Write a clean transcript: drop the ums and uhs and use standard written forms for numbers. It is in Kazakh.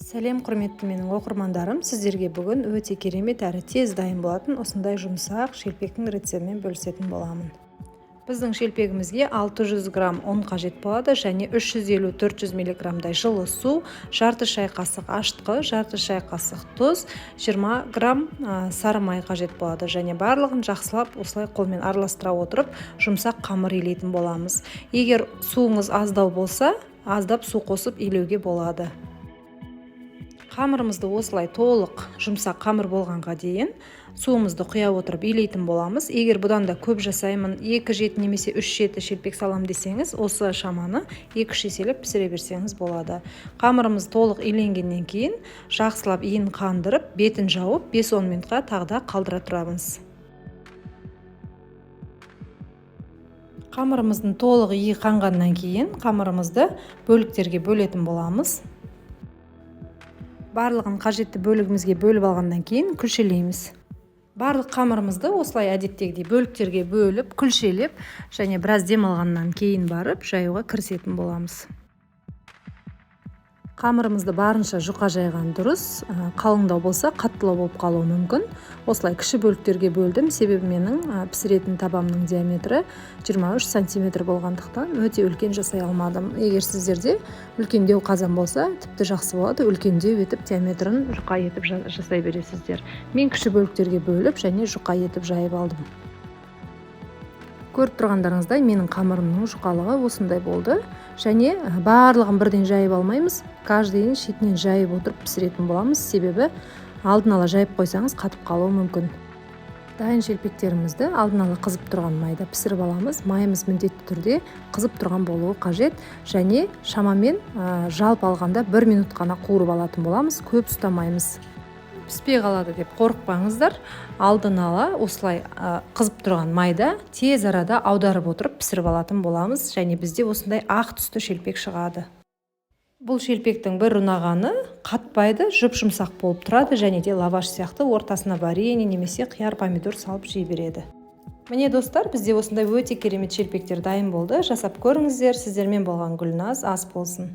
Сәлем құрметті менің оқырмандарым, сіздерге бүгін өте керемет әрі тез дайын болатын осындай жұмсақ шелпектің рецептімен бөлісетін боламын. Біздің шелпегімізге 600 грамм ұн қажет болады және 350-400 мг жылы су, жарты шай қасық ашытқы, жарты шай қасық тұз, 20 грамм сары май қажет болады және барлығын жақсылап осылай қолмен араластыра отырып жұмсақ қамыр илейтін боламыз. Егер суыңыз аздау болса, аздап су қосып илеуге болады. Қамырымызды осылай толық жұмсақ қамыр болғанға дейін суымызды құя отырып илейтін боламыз. Егер бұдан да көп жасаймын, 2 жет немесе 3 жеті шелпек салам десеңіз, осы шаманы 2-3 еселеп пісіре берсеңіз болады. Қамырымыз толық иленгеннен кейін жақсылап иін қандырып, бетін жауып 5-10 минутқа тағы да қалдыра тұрамыз. Қамырымыздың толық иі қанғаннан кейін қамырымызды бөліктерге бөлетін боламыз. Барлығын қажетті бөлігімізге бөліп алғаннан кейін күлшелейміз. Барлық қамырымызды осылай әдеттегідей бөліктерге бөліп, күлшелеп және біраз демалғаннан кейін барып жаюға кірісетін боламыз. Қамырымызды барынша жұқа жайған дұрыс, қалыңдау болса қаттылау болып қалуы мүмкін. Осылай кіші бөліктерге бөлдім, себебі менің пісіретін табамның диаметрі 23 см болғандықтан өте үлкен жасай алмадым. Егер сіздерде үлкендеу қазан болса, тіпті жақсы болады, үлкендеу етіп диаметрін жұқа етіп жасай бересіздер. Мен кіші бөліктерге бөліп және жұқа етіп жайып алдым. Көріп тұрғандарыңыздай менің қамырымның жұқалығы осындай болды. Және барлығын бірден жайып алмаймыз. Каждыйын шетінен жайып отырып пісіретін боламыз, себебі алдын ала жайып қойсаңыз қатып қалуы мүмкін. Дайын шелпектерімізді алдын ала қызып тұрған майда пісіріп аламыз. Майымыз міндетті түрде қызып тұрған болуы қажет және шамамен жалпы алғанда 1 минут қана қуырып алатын боламыз, көп ұстамаймыз. Піспей қалады деп қорықпаңыздар. Алдын ала осылай қызып тұрған майда тез арада аударып отырып пісіріп алатын боламыз және бізде осындай ақ түсті шелпек шығады. Бұл шелпектің бір ұнағаны қатпайды, жұп-жұмсақ болып тұрады және де лаваш сияқты ортасына варенье немесе қияр помидор салып жей береді. Міне достар, бізде осындай өте керемет шелпектер дайын болды. Жасап көріңіздер. Сіздермен болған Гүлназ ас болсын.